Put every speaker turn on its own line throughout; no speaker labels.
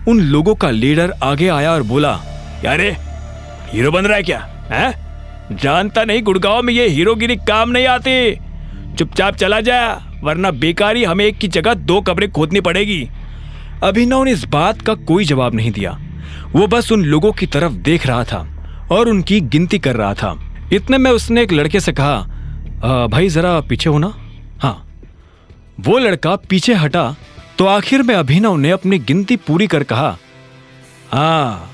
उन लोगों का लीडर आगे आया और बोला, यारे हीरो बन रहा है क्या? है जानता नहीं गुड़गांव में ये हीरोगिरी काम नहीं आती। चुपचाप चला जा, वरना बेकारी हमें एक की जगह 2 कब्रें खोदनी पड़ेगी। अभिनव ने इस बात का कोई जवाब नहीं दिया। वो बस उन लोगों की तरफ देख रहा था और उनकी गिनती कर रहा था। इतने में उसने एक लड़के से कहा, भाई जरा पीछे हो ना। हाँ, वो लड़का पीछे हटा तो आखिर में अभिनव ने अपनी गिनती पूरी कर कहा, हाँ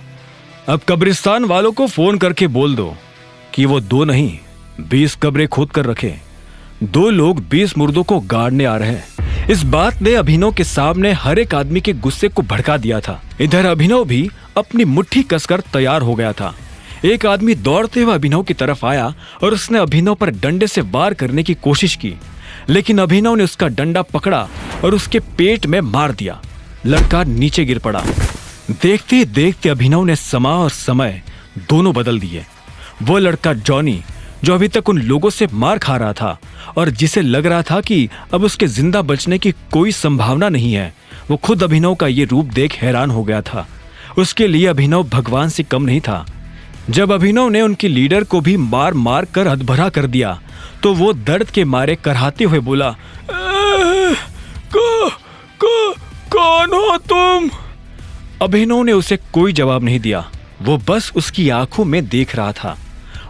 अब कब्रिस्तान वालों को फोन करके बोल दो कि वो 2 नहीं 20 कब्रें खोद कर रखे। 2 लोग 20 मुर्दों को गाड़ने आ रहे हैं। इस बात ने अभिनव के सामने हर एक आदमी के गुस्से को भड़का दिया था। इधर अभिनव भी अपनी मुट्ठी कसकर तैयार हो गया था। एक आदमी दौड़ते हुए अभिनव की तरफ आया और उसने अभिनव पर डंडे से वार करने की कोशिश की, लेकिन अभिनव ने उसका डंडा पकड़ा और उसके पेट में मार दिया। लड़का नीचे गिर पड़ा। देखते ही देखते अभिनव ने समा और समय दोनों बदल दिए। वो लड़का जॉनी, जो अभी तक उन लोगों से मार खा रहा था और जिसे लग रहा था कि अब उसके जिंदा बचने की कोई संभावना नहीं है, वो खुद अभिनव का ये रूप देख हैरान हो गया था। उसके लिए अभिनव भगवान से कम नहीं था। जब अभिनव ने उनकी लीडर को भी मार मार कर हदभरा कर दिया तो वो दर्द के मारे कराहते हुए बोला, कौन हो तुम? अभिनव ने उसे कोई जवाब नहीं दिया। वो बस उसकी आंखों में देख रहा था।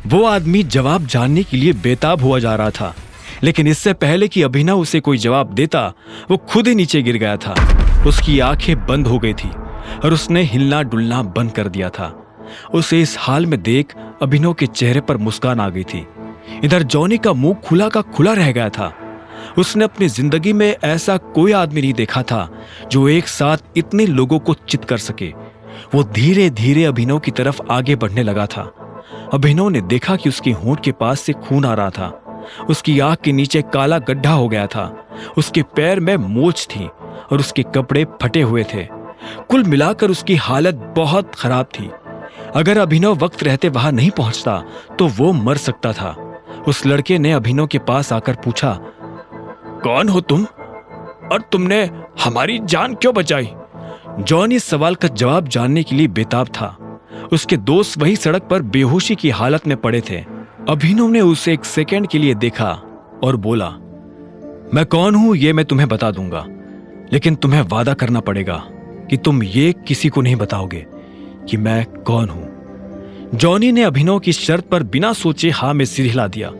वो आदमी जवाब जानने के लिए बेताब हुआ जा रहा था, लेकिन इससे पहले कि अभिनव उसे कोई जवाब देता, वो खुद ही नीचे गिर गया था। उसकी आंखें बंद हो गई थी और उसने हिलना डुलना बंद कर दिया था। उसे इस हाल में देख अभिनव के चेहरे पर मुस्कान आ गई थी। इधर जॉनी का मुंह खुला का खुला रह गया था। उसने अपनी जिंदगी में ऐसा कोई आदमी नहीं देखा था जो एक साथ इतने लोगों को चित कर सके। वो धीरे धीरे अभिनव की तरफ आगे बढ़ने लगा था। अभिनव ने देखा कि उसके होंठ के पास से खून आ रहा था। उसकी आंख के नीचे काला गड्ढा हो गया था। उसके पैर में मोच थी और उसके कपड़े फटे हुए थे। कुल मिलाकर उसकी हालत बहुत खराब थी। अगर अभिनव वक्त रहते वहां नहीं पहुंचता तो वो मर सकता था। उस लड़के ने अभिनव के पास आकर पूछा, कौन हो तुम और तुमने हमारी जान क्यों बचाई? जॉनी इस सवाल का जवाब जानने के लिए बेताब था। उसके दोस्त वही सड़क पर बेहोशी की हालत में पड़े थे। अभिनव ने उसे एक सेकंड के लिए देखा और बोला, मैं कौन हूं ये मैं तुम्हें बता दूंगा, लेकिन तुम्हें वादा करना पड़ेगा कि तुम ये किसी को नहीं बताओगे कि मैं कौन हूं। जॉनी ने अभिनव की शर्त पर बिना सोचे हाँ में सिर हिला दिया।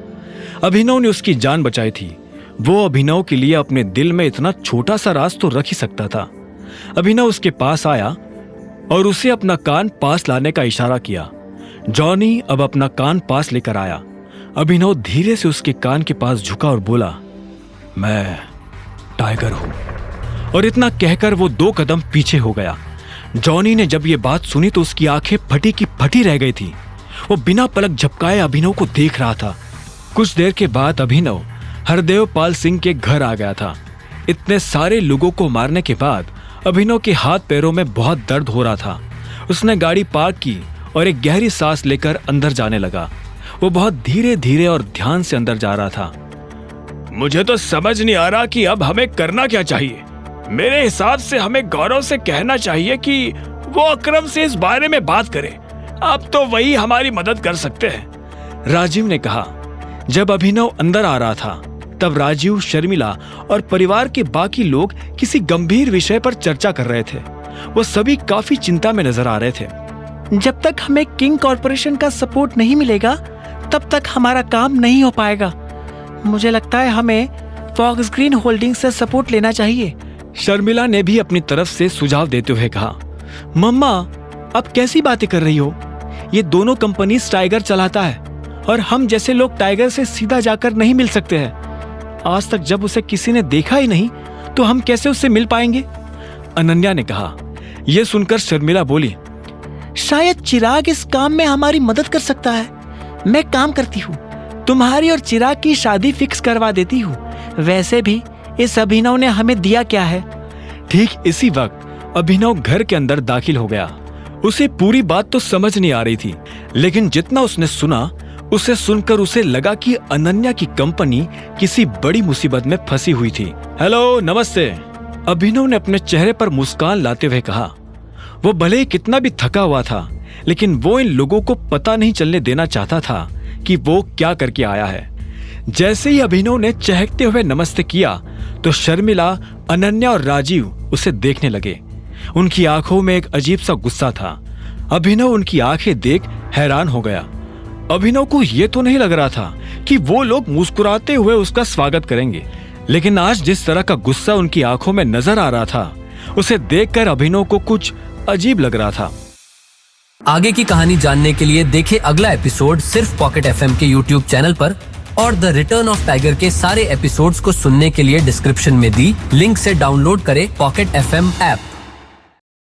अभिनव ने उसकी जान बचाई थी। वो अभिनव के लिए अपने दिल में इतना छोटा सा राज तो रख ही सकता था। अभिनव उसके पास आया और उसे अपना कान पास लाने का इशारा किया। जॉनी अब अपना कान पास लेकर आया। अभिनव धीरे से उसके कान के पास झुका और बोला, मैं टाइगर हूं। और इतना कहकर वो 2 कदम पीछे हो गया। जॉनी ने जब ये बात सुनी तो उसकी आंखें फटी की फटी रह गई थी। वो बिना पलक झपकाए अभिनव को देख रहा था। कुछ देर के बाद अभिनव हरदेव पाल सिंह के घर आ गया था। इतने सारे लोगों को मारने के बाद अभिनव के हाथ पैरों में बहुत दर्द हो रहा था। उसने गाड़ी पार्क की और एक गहरी सांस लेकर अंदर जाने लगा। वो बहुत धीरे धीरे और ध्यान से अंदर जा रहा था। मुझे तो समझ नहीं आ रहा कि अब हमें करना क्या चाहिए। मेरे हिसाब से हमें गौरव से कहना चाहिए कि वो अकरम से इस बारे में बात करे। अब तो वही हमारी मदद कर सकते हैं, राजीव ने कहा। जब अभिनव अंदर आ रहा था तब राजीव, शर्मिला और परिवार के बाकी लोग किसी गंभीर विषय पर चर्चा कर रहे थे। वो सभी काफी चिंता में नजर आ रहे थे।
जब तक हमें किंग कॉर्पोरेशन का सपोर्ट नहीं मिलेगा तब तक हमारा काम नहीं हो पाएगा। मुझे लगता है हमें फॉक्स ग्रीन होल्डिंग से सपोर्ट लेना चाहिए।
शर्मिला ने भी अपनी तरफ से सुझाव देते हुए कहा, मम्मा आप कैसी बातें कर रही हो? ये दोनों कंपनी टाइगर चलाता है और हम जैसे लोग टाइगर से सीधा जाकर नहीं मिल सकते हैं। आज तक जब उसे किसी ने देखा ही नहीं तो हम कैसे उससे मिल पाएंगे? अनन्या ने कहा। यह सुनकर शर्मिला बोली,
शायद चिराग इस काम में हमारी मदद कर सकता है। मैं काम करती हूँ, तुम्हारी और चिराग की शादी फिक्स करवा देती हूँ। वैसे भी इस अभिनव ने हमें दिया क्या है?
ठीक इसी वक्त अभिनव घर के अंदर दाखिल हो गया। उसे पूरी बात तो समझ नहीं आ रही थी, लेकिन जितना उसने सुना उसे सुनकर उसे लगा कि अनन्या की कंपनी किसी बड़ी मुसीबत में फंसी हुई थी। हेलो, नमस्ते, अभिनव ने अपने चेहरे पर मुस्कान लाते हुए कहा। वो भले ही कितना भी थका हुआ था, लेकिन वो इन लोगों को पता नहीं चलने देना चाहता था कि वो क्या करके आया है। जैसे ही अभिनव ने चहकते हुए नमस्ते किया तो शर्मिला, अनन्या और राजीव उसे देखने लगे। उनकी आंखों में एक अजीब सा गुस्सा था। अभिनव उनकी आंखें देख हैरान हो गया। अभिनव को यह तो नहीं लग रहा था कि वो लोग मुस्कुराते हुए उसका स्वागत करेंगे, लेकिन आज जिस तरह का गुस्सा उनकी आंखों में नजर आ रहा था, उसे देखकर अभिनव को कुछ अजीब लग रहा था।
आगे की कहानी जानने के लिए देखें अगला एपिसोड सिर्फ पॉकेट एफएम के यूट्यूब चैनल पर, और द रिटर्न ऑफ टाइगर के सारे एपिसोड्स को सुनने के लिए डिस्क्रिप्शन में दी लिंक से डाउनलोड करें पॉकेट एफएम ऐप।